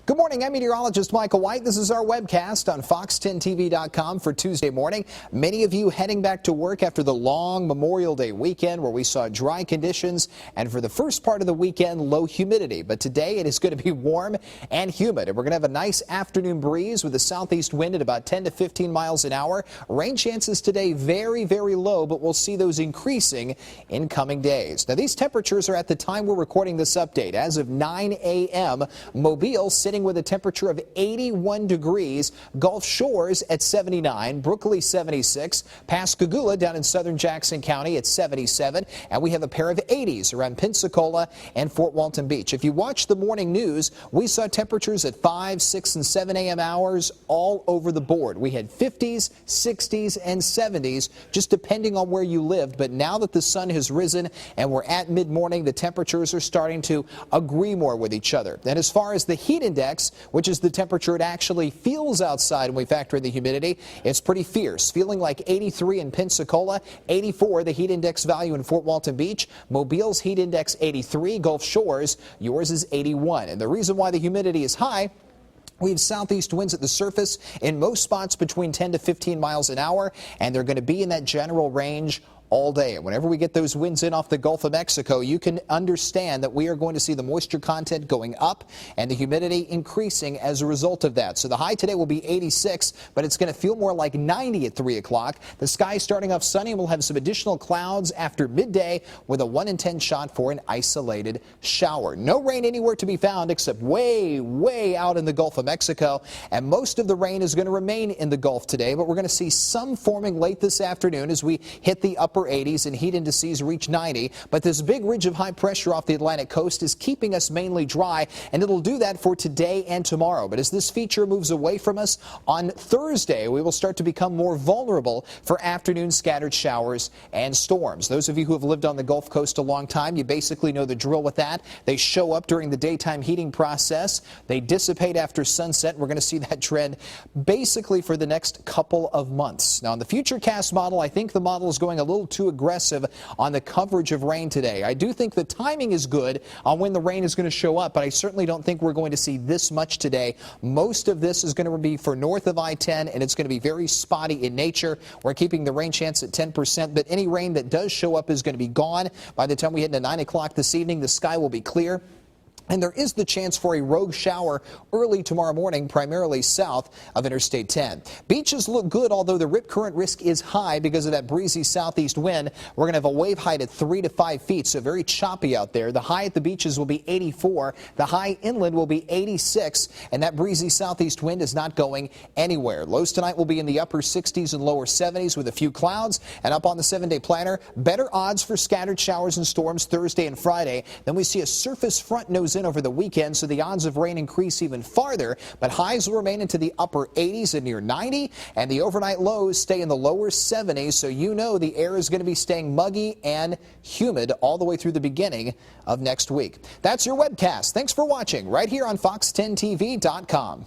Good morning, I'm meteorologist Michael White. This is our webcast on Fox10TV.com for Tuesday morning. Many of you heading back to work after the long Memorial Day weekend where we saw dry conditions and for the first part of the weekend, low humidity. But today it is going to be warm and humid. And we're going to have a nice afternoon breeze with a southeast wind at about 10 to 15 miles an hour. Rain chances today very, very low, but we'll see those increasing in coming days. Now, these temperatures are at the time we're recording this update. As of 9 a.m., Mobile sitting with a temperature of 81 degrees, Gulf Shores at 79, Brooklyn 76, Pascagoula down in southern Jackson County at 77, and we have a pair of 80s around Pensacola and Fort Walton Beach. If you watch the morning news, we saw temperatures at 5, 6, and 7 a.m. hours all over the board. We had 50s, 60s, and 70s, just depending on where you lived. But now that the sun has risen and we're at mid-morning, the temperatures are starting to agree more with each other. And as far as the heat index, which is the temperature it actually feels outside when we factor in the humidity, it's pretty fierce, feeling like 83 in Pensacola, 84 the heat index value in Fort Walton Beach, Mobile's heat index 83, Gulf Shores, yours is 81. And the reason why the humidity is high, we have southeast winds at the surface in most spots between 10 to 15 miles an hour, and they're going to be in that general range all day. And whenever we get those winds in off the Gulf of Mexico, you can understand that we are going to see the moisture content going up and the humidity increasing as a result of that. So the high today will be 86, but it's going to feel more like 90 at 3 o'clock. The sky starting off sunny, and we'll have some additional clouds after midday with a 1 in 10 shot for an isolated shower. No rain anywhere to be found except way out in the Gulf of Mexico, and most of the rain is going to remain in the Gulf today, but we're going to see some forming late this afternoon as we hit the upper 80s and heat indices reach 90. But this big ridge of high pressure off the Atlantic coast is keeping us mainly dry, and it'll do that for today and tomorrow. But as this feature moves away from us on Thursday, we will start to become more vulnerable for afternoon scattered showers and storms. Those of you who have lived on the Gulf Coast a long time, you basically know the drill with that. They show up during the daytime heating process. They dissipate after sunset. We're going to see that trend basically for the next couple of months. Now, in the Futurecast model, I think the model is going a little too aggressive on the coverage of rain today. I do think the timing is good on when the rain is going to show up, but I certainly don't think we're going to see this much today. Most of this is going to be for north of I-10, and it's going to be very spotty in nature. We're keeping the rain chance at 10%, but any rain that does show up is going to be gone. By the time we hit into 9 o'clock this evening, the sky will be clear. And there is the chance for a rogue shower early tomorrow morning, primarily south of Interstate 10. Beaches look good, although the rip current risk is high because of that breezy southeast wind. We're going to have a wave height at 3 to 5 feet, so very choppy out there. The high at the beaches will be 84. The high inland will be 86, and that breezy southeast wind is not going anywhere. Lows tonight will be in the upper 60s and lower 70s with a few clouds. And up on the 7-day planner, better odds for scattered showers and storms Thursday and Friday. Then we see a surface front nose in over the weekend, so the odds of rain increase even farther, but highs will remain into the upper 80s and near 90, and the overnight lows stay in the lower 70s, so you know the air is going to be staying muggy and humid all the way through the beginning of next week. That's your webcast. Thanks for watching right here on Fox10TV.com.